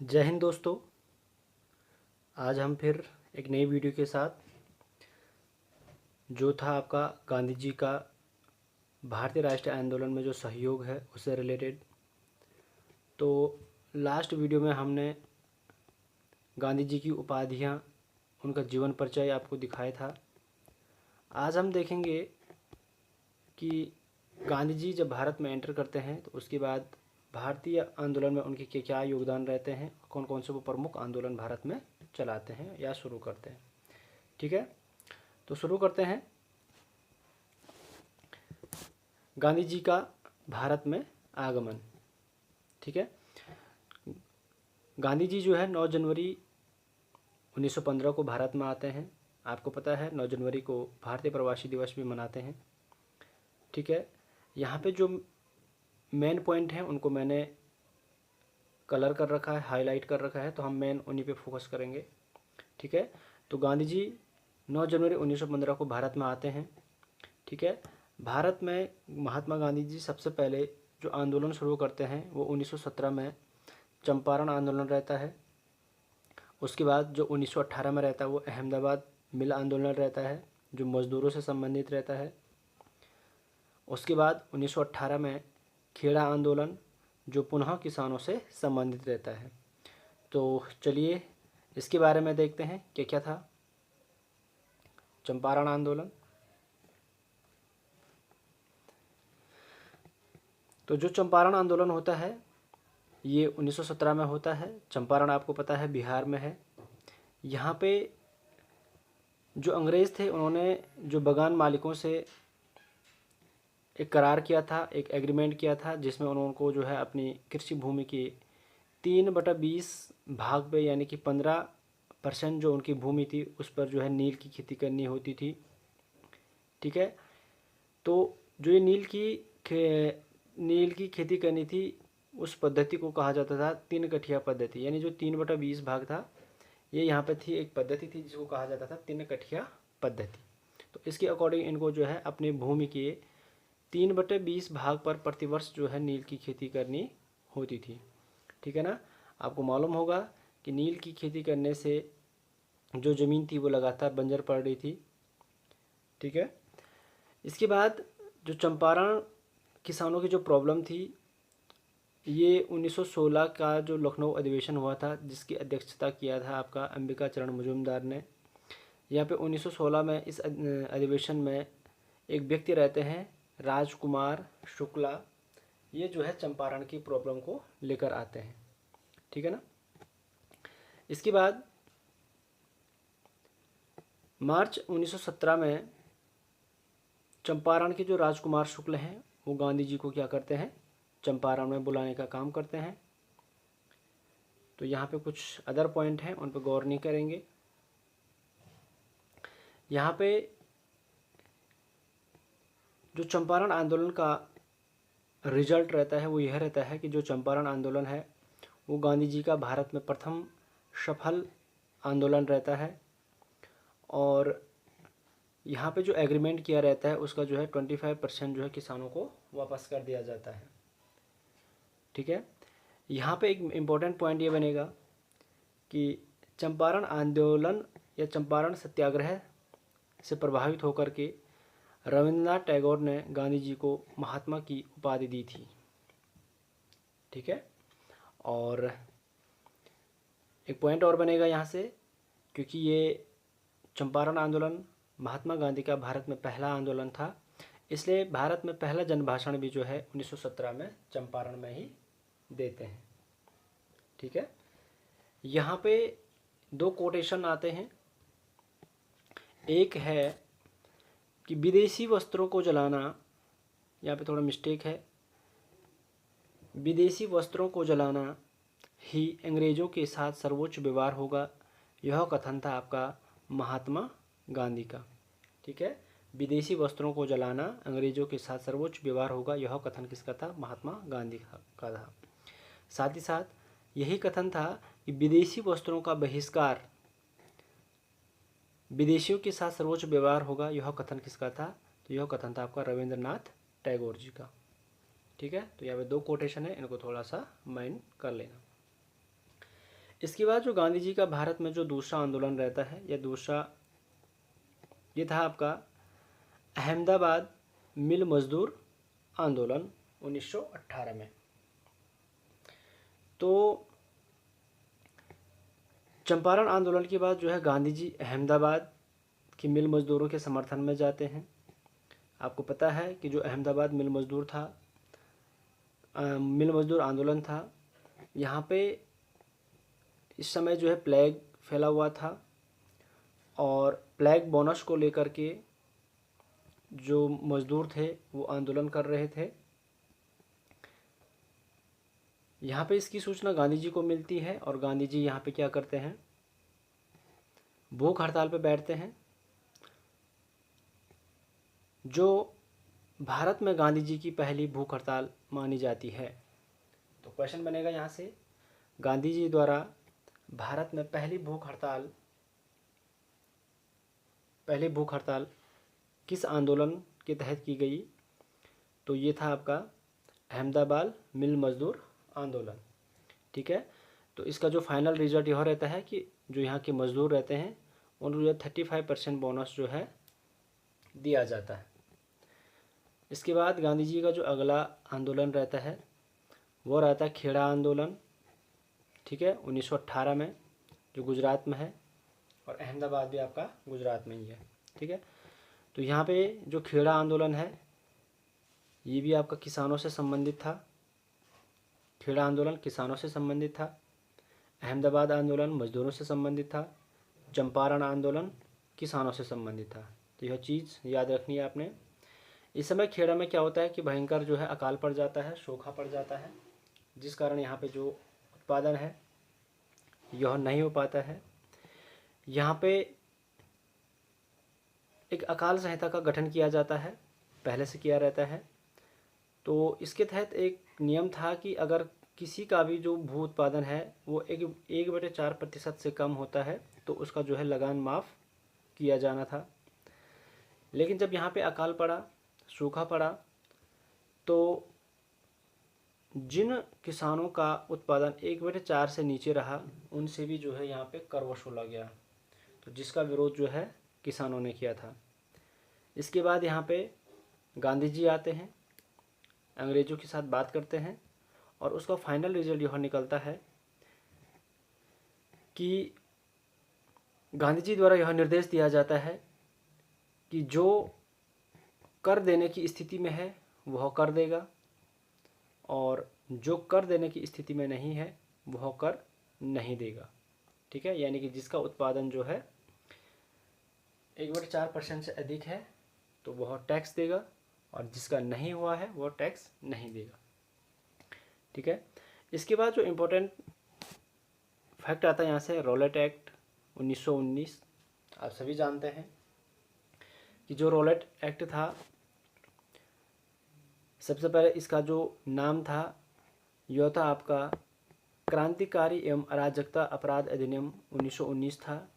जय हिंद दोस्तों। आज हम फिर एक नई वीडियो के साथ जो था आपका गांधी जी का भारतीय राष्ट्रीय आंदोलन में जो सहयोग है उससे रिलेटेड। तो लास्ट वीडियो में हमने गांधी जी की उपाधियां, उनका जीवन परिचय आपको दिखाया था। आज हम देखेंगे कि गांधी जी जब भारत में एंटर करते हैं तो उसके बाद भारतीय आंदोलन में उनके क्या क्या योगदान रहते हैं, कौन कौन से वो प्रमुख आंदोलन भारत में चलाते हैं या शुरू करते हैं। ठीक है, तो शुरू करते हैं गांधी जी का भारत में आगमन। ठीक है, गांधी जी जो है 9 जनवरी 1915 को भारत में आते हैं। आपको पता है 9 जनवरी को भारतीय प्रवासी दिवस भी मनाते हैं। ठीक है, यहाँ पे जो मेन पॉइंट हैं उनको मैंने कलर कर रखा है, हाईलाइट कर रखा है, तो हम मेन उन्हीं पे फोकस करेंगे। ठीक है, तो गांधी जी 9 जनवरी 1915 को भारत में आते हैं। ठीक है, भारत में महात्मा गांधी जी सबसे पहले जो आंदोलन शुरू करते हैं वो 1917 में चंपारण आंदोलन रहता है। उसके बाद जो 1918 में रहता है वो अहमदाबाद मिल आंदोलन रहता है जो मज़दूरों से संबंधित रहता है। उसके बाद 1918 में खेड़ा आंदोलन जो पुनः किसानों से संबंधित रहता है। तो चलिए इसके बारे में देखते हैं क्या क्या था चंपारण आंदोलन। तो जो चंपारण आंदोलन होता है ये 1917 में होता है। चंपारण आपको पता है बिहार में है। यहाँ पे जो अंग्रेज़ थे उन्होंने जो बगान मालिकों से एक करार किया था, एक एग्रीमेंट किया था जिसमें उनको जो है अपनी कृषि भूमि की 3/20 भाग पे यानी कि 15% जो उनकी भूमि थी उस पर जो है नील की खेती करनी होती थी। ठीक है, तो जो ये नील की खेती करनी थी उस पद्धति को कहा जाता था 3 कठिया पद्धति। यानी जो 3/20 भाग था ये यहाँ पे थी, एक पद्धति थी जिसको कहा जाता था 3 कठिया पद्धति। तो इसके अकॉर्डिंग इनको जो है अपनी भूमि के 3/20 भाग पर प्रतिवर्ष जो है नील की खेती करनी होती थी। ठीक है ना, आपको मालूम होगा कि नील की खेती करने से जो ज़मीन थी वो लगातार बंजर पड़ रही थी। ठीक है, इसके बाद जो चंपारण किसानों की जो प्रॉब्लम थी ये 1916 का जो लखनऊ अधिवेशन हुआ था जिसकी अध्यक्षता किया था आपका अंबिका चरण मजूमदार ने। यहाँ पे 1916 में इस अधिवेशन में एक व्यक्ति रहते हैं राजकुमार शुक्ला। ये जो है चंपारण की प्रॉब्लम को लेकर आते हैं। ठीक है ना, इसके बाद मार्च 1917 में चंपारण के जो राजकुमार शुक्ल हैं वो गांधी जी को क्या करते हैं, चंपारण में बुलाने का काम करते हैं। तो यहाँ पे कुछ अदर पॉइंट हैं उन पर गौर नहीं करेंगे। यहाँ पे जो चंपारण आंदोलन का रिजल्ट रहता है वो यह रहता है कि जो चंपारण आंदोलन है वो गांधी जी का भारत में प्रथम सफल आंदोलन रहता है। और यहाँ पे जो एग्रीमेंट किया रहता है उसका जो है 25% जो है किसानों को वापस कर दिया जाता है। ठीक है, यहाँ पे एक इम्पोर्टेंट पॉइंट ये बनेगा कि चंपारण आंदोलन या चंपारण सत्याग्रह से प्रभावित होकर के रविंद्रनाथ टैगोर ने गांधी जी को महात्मा की उपाधि दी थी। ठीक है, और एक पॉइंट और बनेगा यहाँ से, क्योंकि ये चंपारण आंदोलन महात्मा गांधी का भारत में पहला आंदोलन था इसलिए भारत में पहला जनभाषण भी जो है 1917 में चंपारण में ही देते हैं। ठीक है, यहाँ पे 2 कोटेशन आते हैं। एक है कि विदेशी वस्त्रों को जलाना, यहाँ पे थोड़ा मिस्टेक है, विदेशी वस्त्रों को जलाना ही अंग्रेज़ों के साथ सर्वोच्च व्यवहार होगा। यह कथन था आपका महात्मा गांधी का। ठीक है, विदेशी वस्त्रों को जलाना अंग्रेज़ों के साथ सर्वोच्च व्यवहार होगा, यह कथन किसका था, महात्मा गांधी का था। साथ ही साथ यही कथन था कि विदेशी वस्त्रों का बहिष्कार, विदेशियों के साथ सर्वोच्च व्यवहार होगा, यह कथन किसका था, तो यह कथन था आपका रविंद्रनाथ टैगोर जी का। ठीक है, तो यहाँ पे 2 कोटेशन है, इनको थोड़ा सा माइंड कर लेना। इसके बाद जो गांधी जी का भारत में जो दूसरा आंदोलन रहता है, ये था आपका अहमदाबाद मिल मजदूर आंदोलन 1918 में। तो चंपारण आंदोलन के बाद जो है गांधी जी अहमदाबाद की मिल मजदूरों के समर्थन में जाते हैं। आपको पता है कि जो अहमदाबाद मिल मजदूर आंदोलन था, यहाँ पे इस समय जो है प्लेग फैला हुआ था और प्लेग बोनस को लेकर के जो मजदूर थे वो आंदोलन कर रहे थे। यहाँ पे इसकी सूचना गांधी जी को मिलती है और गांधी जी यहाँ पे क्या करते हैं, भूख हड़ताल पे बैठते हैं, जो भारत में गांधी जी की पहली भूख हड़ताल मानी जाती है। तो क्वेश्चन बनेगा यहाँ से, गांधी जी द्वारा भारत में पहली भूख हड़ताल किस आंदोलन के तहत की गई? तो ये था आपका अहमदाबाद मिल मजदूर आंदोलन। ठीक है, तो इसका जो फाइनल रिजल्ट यह रहता है कि जो यहाँ के मजदूर रहते हैं उनको जो 35% बोनस जो है दिया जाता है। इसके बाद गांधी जी का जो अगला आंदोलन रहता है वो रहता है खेड़ा आंदोलन। ठीक है, 1918 में, जो गुजरात में है, और अहमदाबाद भी आपका गुजरात में ही है। ठीक है, तो यहाँ पे जो खेड़ा आंदोलन है ये भी आपका किसानों से संबंधित था। खेड़ा आंदोलन किसानों से संबंधित था, अहमदाबाद आंदोलन मजदूरों से संबंधित था, चंपारण आंदोलन किसानों से संबंधित था। तो यह चीज़ याद रखनी है आपने। इस समय खेड़ा में क्या होता है कि भयंकर जो है अकाल पड़ जाता है, सूखा पड़ जाता है, जिस कारण यहाँ पे जो उत्पादन है यह नहीं हो पाता है। यहाँ पे एक अकाल संहिता का गठन किया जाता है, पहले से किया रहता है। तो इसके तहत एक नियम था कि अगर किसी का भी जो भू उत्पादन है वो 1/4% से कम होता है तो उसका जो है लगान माफ़ किया जाना था। लेकिन जब यहाँ पे अकाल पड़ा, सूखा पड़ा, तो जिन किसानों का उत्पादन 1/4 से नीचे रहा उनसे भी जो है यहाँ पे कर वसूला गया, तो जिसका विरोध जो है किसानों ने किया था। इसके बाद यहाँ पे गांधी जी आते हैं, अंग्रेज़ों के साथ बात करते हैं और उसका फाइनल रिजल्ट यह निकलता है कि गांधी जी द्वारा यह निर्देश दिया जाता है कि जो कर देने की स्थिति में है वह कर देगा और जो कर देने की स्थिति में नहीं है वह कर नहीं देगा। ठीक है, यानी कि जिसका उत्पादन जो है 1/4% से अधिक है तो वह टैक्स देगा और जिसका नहीं हुआ है वह टैक्स नहीं देगा। ठीक है, इसके बाद जो इम्पोर्टेंट फैक्ट आता है यहाँ से, रॉलेट एक्ट 1919। आप सभी जानते हैं कि जो रॉलेट एक्ट था, सबसे पहले इसका जो नाम था यह था आपका क्रांतिकारी एवं अराजकता अपराध अधिनियम 1919 था।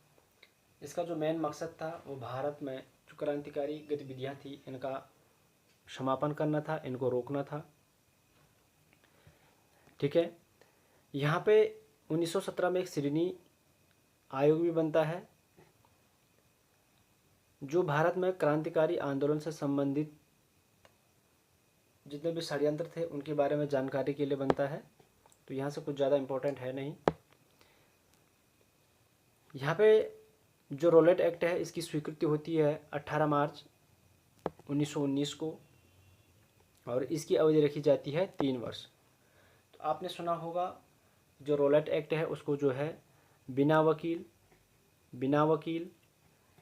इसका जो मेन मकसद था वो भारत में जो क्रांतिकारी गतिविधियां थी इनका समापन करना था, इनको रोकना था। ठीक है, यहाँ पे 1917 में एक श्रेणी आयोग भी बनता है जो भारत में क्रांतिकारी आंदोलन से संबंधित जितने भी षड्यंत्र थे उनके बारे में जानकारी के लिए बनता है। तो यहाँ से कुछ ज़्यादा इम्पोर्टेंट है नहीं। यहाँ पे जो रॉलेट एक्ट है इसकी स्वीकृति होती है 18 मार्च 1919 को और इसकी अवधि रखी जाती है 3 वर्ष। तो आपने सुना होगा जो रॉलेट एक्ट है उसको जो है बिना वकील,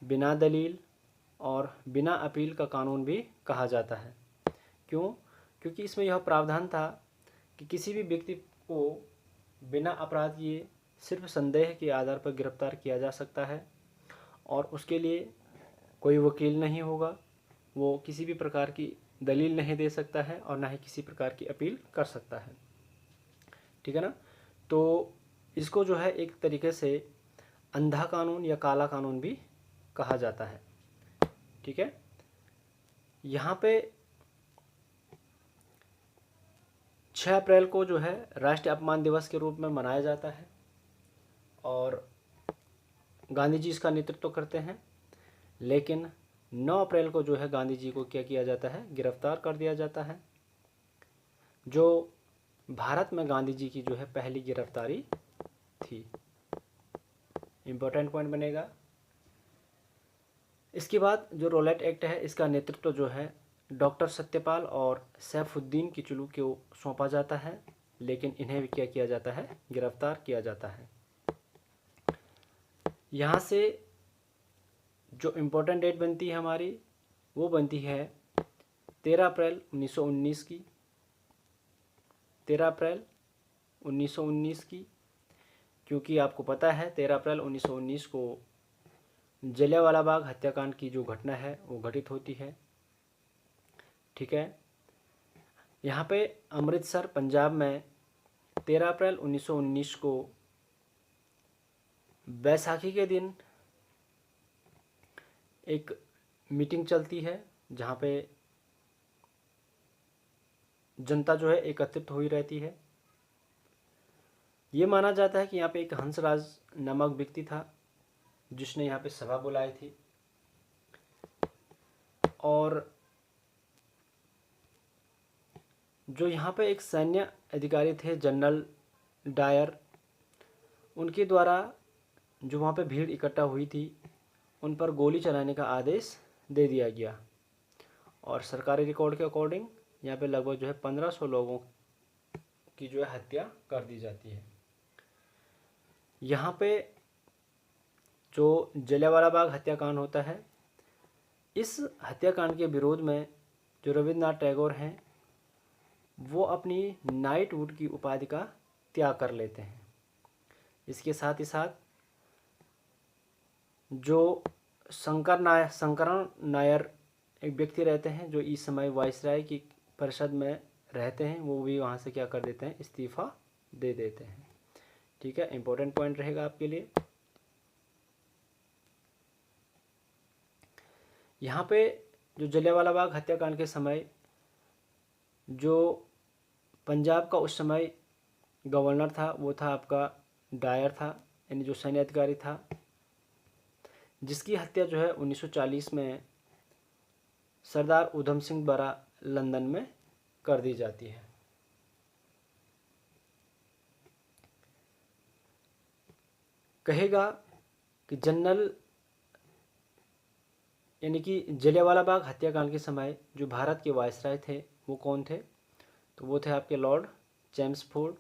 बिना दलील और बिना अपील का कानून भी कहा जाता है। क्यों? क्योंकि इसमें यह प्रावधान था कि किसी भी व्यक्ति को बिना अपराध किए सिर्फ संदेह के आधार पर गिरफ्तार किया जा सकता है और उसके लिए कोई वकील नहीं होगा, वो किसी भी प्रकार की दलील नहीं दे सकता है और ना ही किसी प्रकार की अपील कर सकता है। ठीक है ना, तो इसको जो है एक तरीके से अंधा कानून या काला कानून भी कहा जाता है। ठीक है, यहाँ पे 6 अप्रैल को जो है राष्ट्रीय अपमान दिवस के रूप में मनाया जाता है और गांधी जी इसका नेतृत्व करते हैं। लेकिन 9 अप्रैल को जो है गांधी जी को क्या किया जाता है, गिरफ्तार कर दिया जाता है, जो भारत में गांधी जी की जो है पहली गिरफ्तारी थी। इम्पोर्टेंट पॉइंट बनेगा। इसके बाद जो रॉलेट एक्ट है, इसका नेतृत्व जो है डॉक्टर सत्यपाल और सैफुद्दीन किचलू को सौंपा जाता है, लेकिन इन्हें भी क्या किया जाता है, गिरफ्तार किया जाता है। यहाँ से जो इम्पोर्टेंट डेट बनती है हमारी, वो बनती है 13 अप्रैल 1919 की। 13 अप्रैल 1919 की, क्योंकि आपको पता है 13 अप्रैल 1919 को जलियांवाला बाग हत्याकांड की जो घटना है वो घटित होती है। ठीक है। यहाँ पे अमृतसर पंजाब में 13 अप्रैल 1919 को बैसाखी के दिन एक मीटिंग चलती है, जहाँ पे जनता जो है एकत्रित हुई रहती है। ये माना जाता है कि यहाँ पे एक हंसराज नामक व्यक्ति था जिसने यहाँ पे सभा बुलाई थी, और जो यहाँ पे एक सैन्य अधिकारी थे जनरल डायर, उनके द्वारा जो वहाँ पे भीड़ इकट्ठा हुई थी उन पर गोली चलाने का आदेश दे दिया गया, और सरकारी रिकॉर्ड के अकॉर्डिंग यहाँ पे लगभग जो है 1500 लोगों की जो है हत्या कर दी जाती है। यहाँ पे जो जलियांवाला बाग हत्याकांड होता है, इस हत्याकांड के विरोध में जो रविंद्रनाथ टैगोर हैं वो अपनी नाइटहुड की उपाधि का त्याग कर लेते हैं। इसके साथ ही साथ जो शंकरन नायर एक व्यक्ति रहते हैं जो इस समय वायसराय की परिषद में रहते हैं, वो भी वहाँ से क्या कर देते हैं, इस्तीफा दे देते हैं। ठीक है, इंपॉर्टेंट पॉइंट रहेगा आपके लिए। यहाँ पे जो जलियांवाला बाग हत्याकांड के समय जो पंजाब का उस समय गवर्नर था वो था आपका डायर था, यानी जो सैन्य अधिकारी था, जिसकी हत्या जो है 1940 में सरदार उधम सिंह द्वारा लंदन में कर दी जाती है। कहेगा कि जनरल यानी कि जलियांवाला बाग हत्याकांड के समय जो भारत के वायसराय थे वो कौन थे, तो वो थे आपके लॉर्ड चैम्सफोर्ड।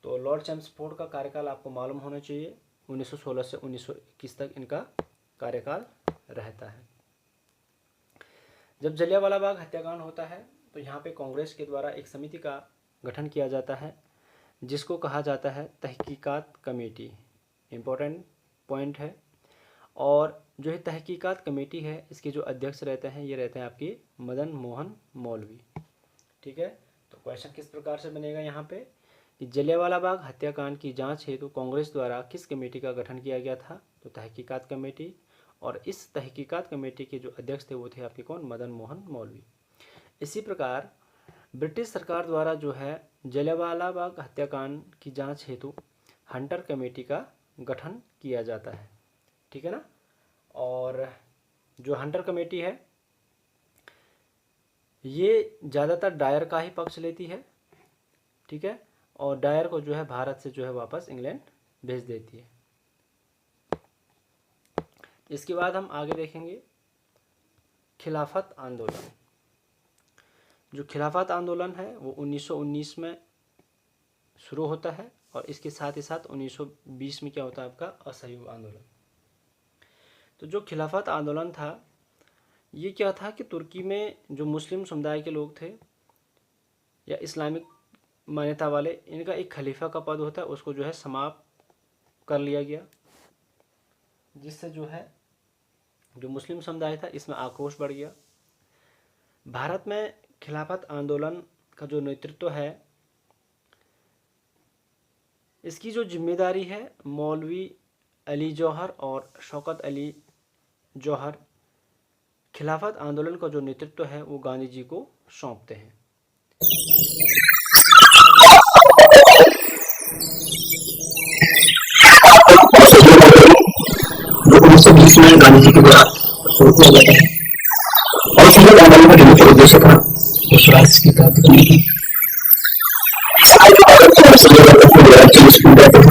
तो लॉर्ड चैम्सफोर्ड का कार्यकाल आपको मालूम होना चाहिए, 1916 से 1921 तक इनका कार्यकाल रहता है। जब जलियांवाला बाग हत्याकांड होता है तो यहाँ पे कांग्रेस के द्वारा एक समिति का गठन किया जाता है जिसको कहा जाता है तहकीकात कमेटी। इम्पोर्टेंट पॉइंट है। और जो है तहकीकात कमेटी है, इसके जो अध्यक्ष रहते हैं ये रहते हैं आपके मदन मोहन मौलवी। ठीक है, तो क्वेश्चन किस प्रकार से बनेगा यहाँ पे कि जलियांवाला बाग हत्याकांड की जांच हेतु कांग्रेस द्वारा किस कमेटी का गठन किया गया था, तो तहकीकात कमेटी। और इस तहकीकात कमेटी के जो अध्यक्ष थे वो थे आपके कौन, मदन मोहन मौलवी। इसी प्रकार ब्रिटिश सरकार द्वारा जो है जलियांवाला बाग हत्याकांड की जांच हेतु हंटर कमेटी का गठन किया जाता है। ठीक है ना। और जो हंटर कमेटी है ये ज़्यादातर डायर का ही पक्ष लेती है। ठीक है, और डायर को जो है भारत से जो है वापस इंग्लैंड भेज देती है। इसके बाद हम आगे देखेंगे खिलाफत आंदोलन। जो खिलाफत आंदोलन है वो 1919 में शुरू होता है, और इसके साथ ही साथ 1920 में क्या होता है आपका असहयोग आंदोलन। तो जो खिलाफत आंदोलन था ये क्या था कि तुर्की में जो मुस्लिम समुदाय के लोग थे या इस्लामिक मान्यता वाले, इनका एक खलीफा का पद होता है, उसको जो है समाप्त कर लिया गया, जिससे जो है जो मुस्लिम समुदाय था इसमें आक्रोश बढ़ गया। भारत में खिलाफत आंदोलन का जो नेतृत्व है इसकी जो जिम्मेदारी है मौलवी अली जौहर और शौकत अली जौहर खिलाफत आंदोलन का जो नेतृत्व है वो गांधी जी को सौंपते हैं। जिसमें गांधी जी के द्वारा शुरू किया जाता है। और असहयोग आंदोलन का मुख्य उद्देश्य था स्वराज की प्राप्ति करने की। स्कूल जाते थे,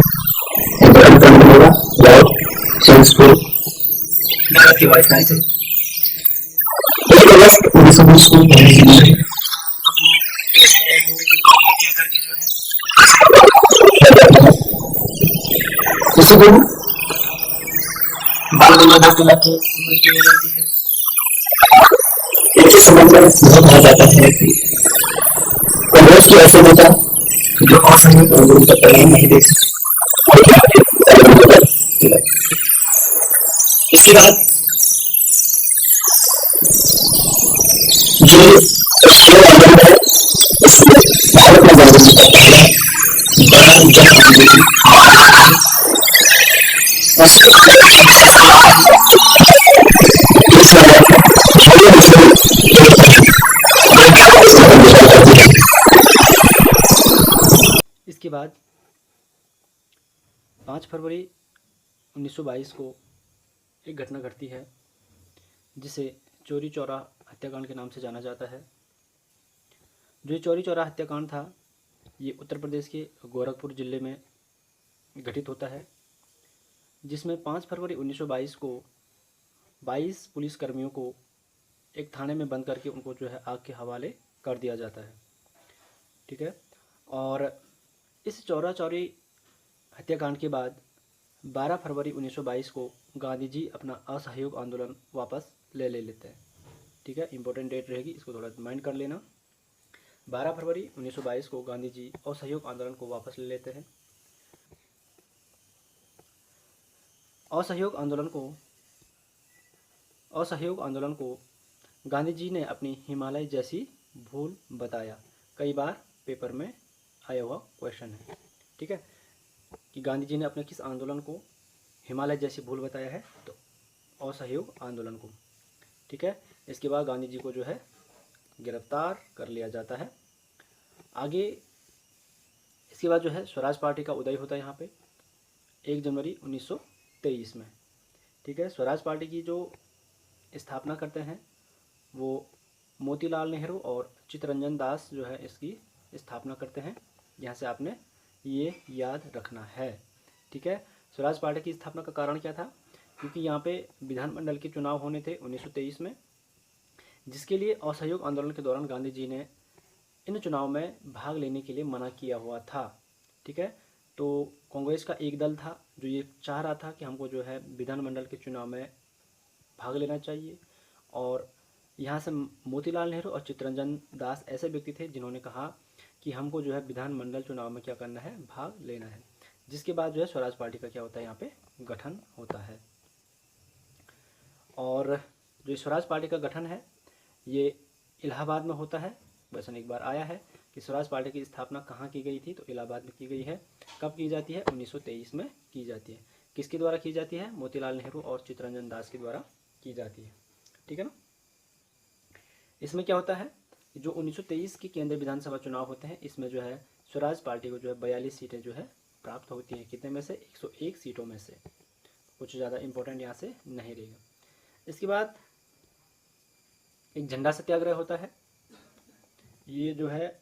स्कूल भारत की वाइसराय थे। 1 अगस्त 1920 को गांधी जी ने इसी दिन बाल गंगाधर तिलक की मृत्यु हो जाती है। इनके संबंध में यह कहा जाता है कि कांग्रेस के ऐसे नेता जो असहयोग आंदोलन का परिणाम नहीं देख सकते। इसके बाद जो असहयोग आंदोलन है, इसमें भारत में गांधी जी का पहला बड़ा जन आंदोलन इसके बाद 5 फरवरी 1922 को एक घटना घटती है जिसे चौरी चौरा हत्याकांड के नाम से जाना जाता है। जो ये चौरी चौरा हत्याकांड था, ये उत्तर प्रदेश के गोरखपुर ज़िले में घटित होता है, जिसमें 5 फरवरी 1922 को 22 पुलिसकर्मियों को एक थाने में बंद करके उनको जो है आग के हवाले कर दिया जाता है। ठीक है। और इस चौरा चौरी हत्याकांड के बाद 12 फरवरी 1922 को गांधी जी अपना असहयोग आंदोलन वापस ले लेते हैं। ठीक है, इंपॉर्टेंट डेट रहेगी, इसको थोड़ा माइंड कर लेना। 12 फरवरी 1922 को गांधी जी असहयोग आंदोलन को वापस ले लेते हैं। असहयोग आंदोलन को गांधी जी ने अपनी हिमालय जैसी भूल बताया। कई बार पेपर में आया हुआ क्वेश्चन है। ठीक है, कि गांधी जी ने अपने किस आंदोलन को हिमालय जैसी भूल बताया है, तो असहयोग आंदोलन को। ठीक है, इसके बाद गांधी जी को जो है गिरफ्तार कर लिया जाता है। आगे इसके बाद जो है स्वराज पार्टी का उदय होता है यहाँ पे 1 जनवरी 1923 में। ठीक है, स्वराज पार्टी की जो स्थापना करते हैं वो मोतीलाल नेहरू और चित्तरंजन दास जो है इसकी स्थापना करते हैं। यहाँ से आपने ये याद रखना है। ठीक है, स्वराज पार्टी की स्थापना का कारण क्या था? क्योंकि यहाँ पे विधानमंडल के चुनाव होने थे 1923 में, जिसके लिए असहयोग आंदोलन के दौरान गांधी जी ने इन चुनाव में भाग लेने के लिए मना किया हुआ था। ठीक है, तो कांग्रेस का एक दल था जो ये चाह रहा था कि हमको जो है विधानमंडल के चुनाव में भाग लेना चाहिए, और यहाँ से मोतीलाल नेहरू और चित्तरंजन दास ऐसे व्यक्ति थे जिन्होंने कहा कि हमको जो है विधानमंडल चुनाव में क्या करना है, भाग लेना है। जिसके बाद जो है स्वराज पार्टी का क्या होता है, यहाँ पे गठन होता है। और जो स्वराज पार्टी का गठन है ये इलाहाबाद में होता है। क्वेश्चन एक बार आया है कि स्वराज पार्टी की स्थापना कहाँ की गई थी, तो इलाहाबाद में की गई है। कब की जाती है? 1923 में की जाती है। किसके द्वारा की जाती है? मोतीलाल नेहरू और चित्तरंजन दास के द्वारा की जाती है। ठीक है ना। इसमें क्या होता है, जो 1923 के केंद्रीय विधानसभा चुनाव होते हैं, इसमें जो है स्वराज पार्टी को जो है 42 सीटें जो है प्राप्त होती हैं। कितने में से? 101 सीटों में से। कुछ ज़्यादा इंपॉर्टेंट यहाँ से नहीं रहेगा। इसके बाद एक झंडा सत्याग्रह होता है। ये जो है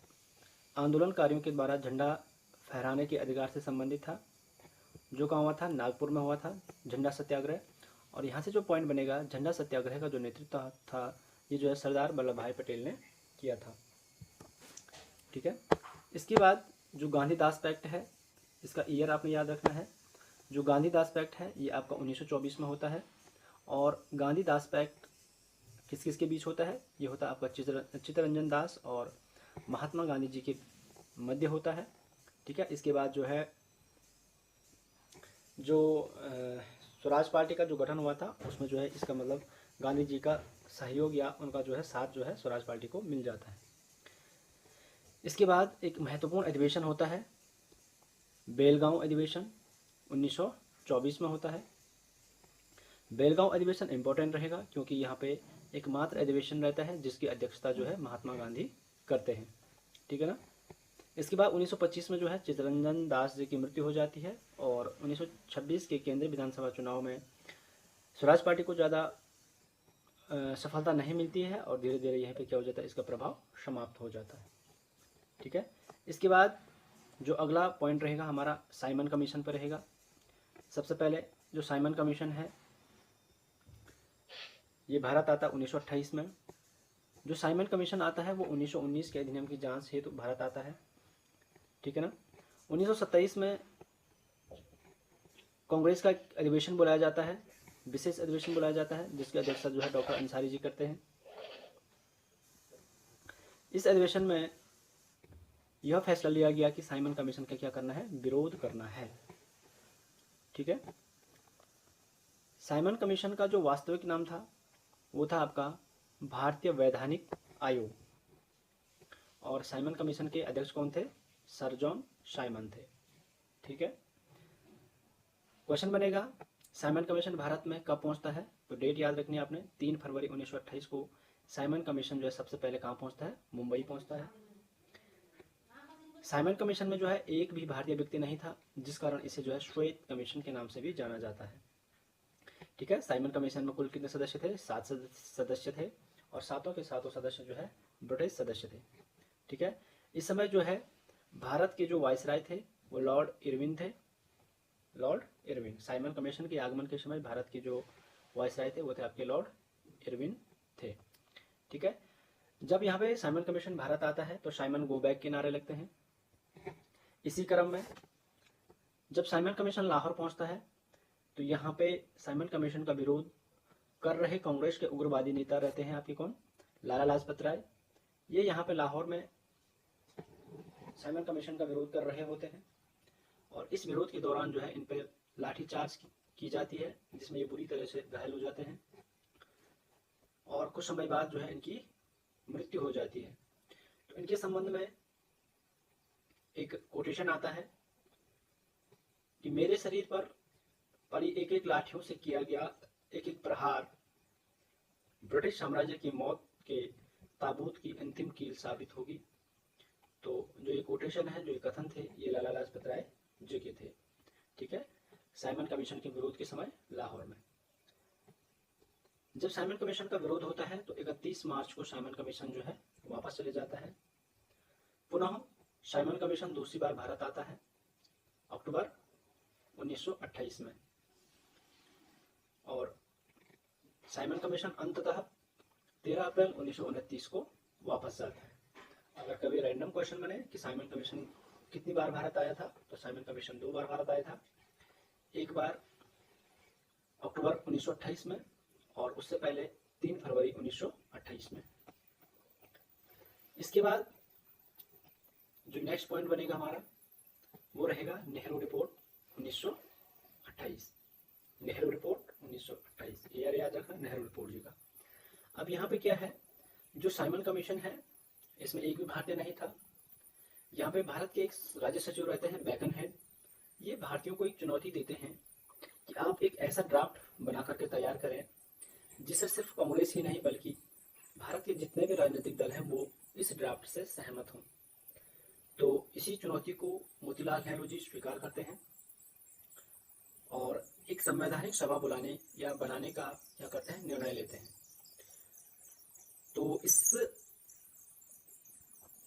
आंदोलनकारियों के द्वारा झंडा फहराने के अधिकार से संबंधित था, जो कहाँ हुआ था? नागपुर में हुआ था झंडा सत्याग्रह। और यहाँ से जो पॉइंट बनेगा, झंडा सत्याग्रह का जो नेतृत्व था ये जो है सरदार वल्लभ भाई पटेल ने किया था। ठीक है, इसके बाद जो गांधीदास पैक्ट है, इसका ईयर आपने याद रखना है। जो गांधीदास पैक्ट है ये आपका 1924 में होता है। और गांधीदास पैक्ट किस किस के बीच होता है? ये होता है आपका चित्तरंजन दास और महात्मा गांधी जी के मध्य होता है। ठीक है, इसके बाद जो है जो स्वराज पार्टी का जो गठन हुआ था उसमें जो है इसका मतलब गांधी जी का सहयोग या उनका जो है साथ जो है स्वराज पार्टी को मिल जाता है। इसके बाद एक महत्वपूर्ण अधिवेशन होता है, बेलगांव अधिवेशन 1924 में होता है। बेलगांव अधिवेशन इंपॉर्टेंट रहेगा क्योंकि यहाँ पे एकमात्र अधिवेशन रहता है जिसकी अध्यक्षता जो है महात्मा गांधी करते हैं। ठीक है ना। इसके बाद 1925 में जो है चित्तरंजन दास जी की मृत्यु हो जाती है और 1926 के केंद्रीय विधानसभा चुनाव में स्वराज पार्टी को ज़्यादा सफलता नहीं मिलती है और धीरे धीरे यहीं पे क्या हो जाता है, इसका प्रभाव समाप्त हो जाता है। ठीक है, इसके बाद जो अगला पॉइंट रहेगा हमारा साइमन कमीशन पर रहेगा। सबसे पहले जो साइमन कमीशन है ये भारत आता है 1928 में। जो साइमन कमीशन आता है वो 1919 के अधिनियम की जांच हेतु तो भारत आता है। ठीक है ना। 1927 में कांग्रेस का एक अधिवेशन बुलाया जाता है, विशेष अधिवेशन बुलाया जाता है, जिसकी अध्यक्षता जो है डॉक्टर अंसारी जी करते हैं। इस अधिवेशन में यह फैसला लिया गया कि साइमन कमीशन का क्या करना है, विरोध करना है। ठीक है। साइमन कमीशन का जो वास्तविक नाम था वो था आपका भारतीय वैधानिक आयोग, और साइमन कमीशन के अध्यक्ष कौन थे, सर जॉन साइमन थे। ठीक है। क्वेश्चन बनेगा साइमन कमीशन भारत में कब पहुंचता है, तो डेट याद रखनी है आपने, 3 फरवरी 1928 को साइमन कमीशन जो है सबसे पहले कहाँ पहुंचता है, मुंबई पहुंचता है। साइमन कमीशन में जो है एक भी भारतीय व्यक्ति नहीं था, जिस कारण इसे जो है श्वेत कमीशन के नाम से भी जाना जाता है। ठीक है। साइमन कमीशन में कुल कितने सदस्य थे, 7 सदस्य थे, और सातों के सातों सदस्य जो है ब्रिटिश सदस्य थे। ठीक है। इस समय जो है भारत के जो वायसराय थे वो लॉर्ड इरविन थे, लॉर्ड इरविन। साइमन कमीशन के आगमन के समय भारत के जो वायसराय थे वो थे आपके लॉर्ड इरविन थे। ठीक है। जब यहाँ पे साइमन कमीशन भारत आता है तो साइमन गो बैक के नारे लगते हैं। इसी क्रम में जब साइमन कमीशन लाहौर पहुंचता है तो यहाँ पे साइमन कमीशन का विरोध कर रहे कांग्रेस के उग्रवादी नेता रहते हैं आपके कौन, लाला लाजपत राय। ये यहाँ पे लाहौर में साइमन कमीशन का विरोध कर रहे होते हैं, और इस विरोध के दौरान जो है इन पे लाठीचार्ज की जाती है, जिसमें ये बुरी तरह से घायल हो जाते हैं, और कुछ समय बाद जो है इनकी मृत्यु हो जाती है। तो इनके संबंध में एक कोटेशन आता है कि मेरे शरीर पर पड़ी एक एक लाठियों से किया गया एक एक प्रहार ब्रिटिश साम्राज्य की मौत के ताबूत की अंतिम कील साबित होगी। तो जो ये कोटेशन है, जो ये कथन थे, ये लाला लाजपत राय जी के थे। ठीक है। साइमन कमीशन के विरोध के समय लाहौर में जब साइमन कमीशन का विरोध होता है तो 31 मार्च को साइमन कमीशन जो है वापस चले जाता है। पुनः साइमन कमीशन दूसरी बार भारत आता है अक्टूबर 1928 में, और साइमन कमीशन अंततः 13 अप्रैल 1929 को वापस जाता है। अगर कभी रैंडम क्वेश्चन बने कि साइमन कमीशन कितनी बार भारत आया था, तो साइमन कमीशन 2 बार भारत आया था, एक बार अक्टूबर 1928 में और उससे पहले 3 फरवरी 1928 में। इसके बाद जो नेक्स्ट पॉइंट बनेगा हमारा वो रहेगा नेहरू रिपोर्ट 1928। नेहरू रिपोर्ट 1928 ये याद रखना, नेहरू रिपोर्ट जी का। अब यहाँ पे क्या है, जो साइमन कमीशन है इसमें एक भी भारतीय नहीं था। यहाँ पे भारत के एक राज्य सचिव रहते हैं बैकन हेड। ये भारतीयों को एक चुनौती देते हैं कि आप एक ऐसा ड्राफ्ट बना करके तैयार करें जिससे सिर्फ कांग्रेस ही नहीं बल्कि भारत के जितने भी राजनीतिक दल हैं वो इस ड्राफ्ट से सहमत हों। तो इसी चुनौती को मोतीलाल नेहरू जी स्वीकार करते हैं और एक संवैधानिक सभा बुलाने या बनाने का क्या करते हैं, निर्णय लेते हैं। तो इस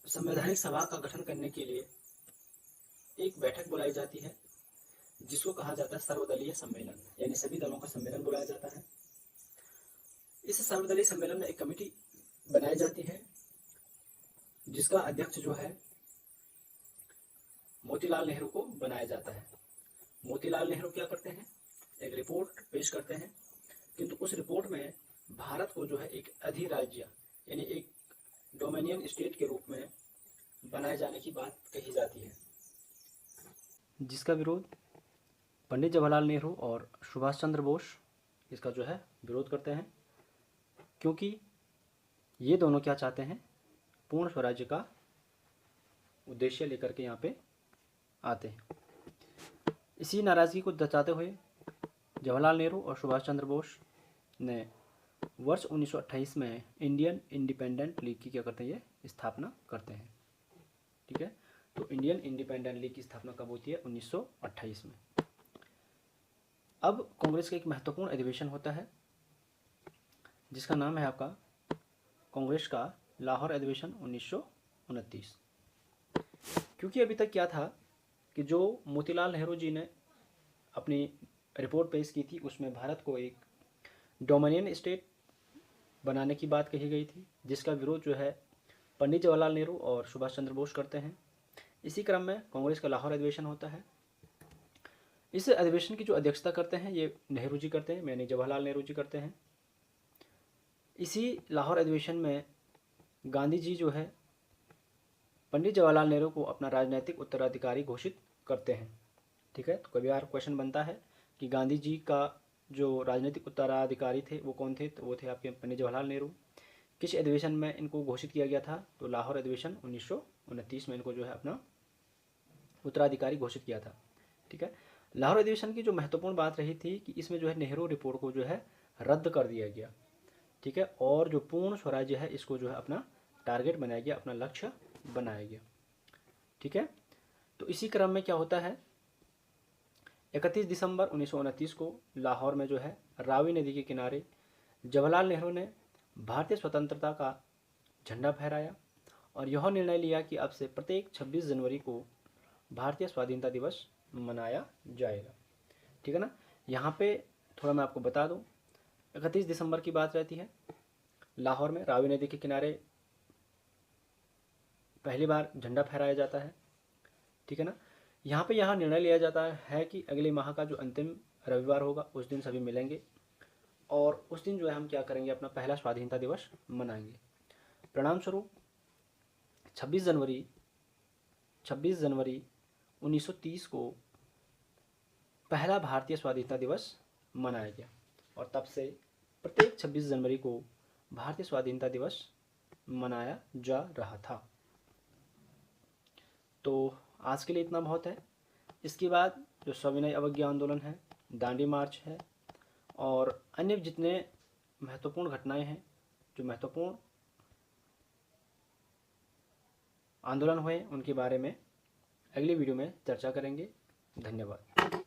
संवैधानिक सभा का गठन करने के लिए एक बैठक बुलाई जाती है जिसको कहा जाता है सर्वदलीय सम्मेलन, यानी सभी दलों का सम्मेलन बुलाया जाता है। इस सर्वदलीय सम्मेलन में एक कमेटी बनाई जाती है जिसका अध्यक्ष जो है मोतीलाल नेहरू को बनाया जाता है। मोतीलाल नेहरू क्या करते हैं, एक रिपोर्ट पेश करते हैं, किंतु उस रिपोर्ट में भारत को जो है एक अधिराज्य यानी एक डोमिनियन स्टेट के रूप में बनाए जाने की बात कही जाती है, जिसका विरोध पंडित जवाहरलाल नेहरू और सुभाष चंद्र बोस इसका जो है विरोध करते हैं, क्योंकि ये दोनों क्या चाहते हैं, पूर्ण स्वराज्य का उद्देश्य लेकर के यहाँ पे आते हैं। इसी नाराज़गी को दर्शाते हुए जवाहरलाल नेहरू और सुभाष चंद्र बोस ने वर्ष 1928 में इंडियन इंडिपेंडेंट लीग की क्या करते हैं, ये स्थापना करते हैं। ठीक है। तो इंडियन इंडिपेंडेंट लीग की स्थापना कब होती है, 1928 में। अब कांग्रेस का एक महत्वपूर्ण अधिवेशन होता है जिसका नाम है आपका कांग्रेस का लाहौर अधिवेशन 1929। क्योंकि अभी तक क्या था कि जो मोतीलाल नेहरू जी ने अपनी रिपोर्ट पेश की थी उसमें भारत को एक डोमिनियन स्टेट बनाने की बात कही गई थी, जिसका विरोध जो है पंडित जवाहरलाल नेहरू और सुभाष चंद्र बोस करते हैं। इसी क्रम में कांग्रेस का लाहौर अधिवेशन होता है। इस अधिवेशन की जो अध्यक्षता करते हैं ये नेहरू जी करते हैं, यानी जवाहरलाल नेहरू जी करते हैं। इसी लाहौर अधिवेशन में गांधी जी जो है पंडित जवाहरलाल नेहरू को अपना राजनीतिक उत्तराधिकारी घोषित करते हैं। ठीक है, तो कभी बार क्वेश्चन बनता है कि गांधी जी का जो राजनीतिक उत्तराधिकारी थे वो कौन थे, तो वो थे आपके पंडित जवाहरलाल नेहरू। किस अधिवेशन में इनको घोषित किया गया था, तो लाहौर अधिवेशन 1929 में इनको जो है अपना उत्तराधिकारी घोषित किया था। ठीक है, लाहौर अधिवेशन की जो महत्वपूर्ण बात रही थी कि इसमें जो है नेहरू रिपोर्ट को जो है रद्द कर दिया गया। ठीक है, और जो पूर्ण स्वराज्य है इसको जो है अपना टारगेट बनाया गया, अपना लक्ष्य बनाया गया। ठीक है, तो इसी क्रम में क्या होता है 31 दिसंबर 1929 को लाहौर में जो है रावी नदी के किनारे जवाहरलाल नेहरू ने भारतीय स्वतंत्रता का झंडा फहराया और यह निर्णय लिया कि अब से प्रत्येक 26 जनवरी को भारतीय स्वाधीनता दिवस मनाया जाएगा। ठीक है ना, यहाँ पे थोड़ा मैं आपको बता दूँ, 31 दिसंबर की बात रहती है, लाहौर में रावी नदी के किनारे पहली बार झंडा फहराया जाता है। ठीक है ना, यहाँ पे यह निर्णय लिया जाता है कि अगले माह का जो अंतिम रविवार होगा उस दिन सभी मिलेंगे और उस दिन जो है हम क्या करेंगे, अपना पहला स्वाधीनता दिवस मनाएंगे। परिणाम स्वरूप 26 जनवरी 1930 को पहला भारतीय स्वाधीनता दिवस मनाया गया और तब से प्रत्येक 26 जनवरी को भारतीय स्वाधीनता दिवस मनाया जा रहा था। तो आज के लिए इतना बहुत है। इसके बाद जो सविनय अवज्ञा आंदोलन है, दांडी मार्च है और अन्य जितने महत्वपूर्ण घटनाएं हैं, जो महत्वपूर्ण आंदोलन हुए, उनके बारे में अगली वीडियो में चर्चा करेंगे। धन्यवाद।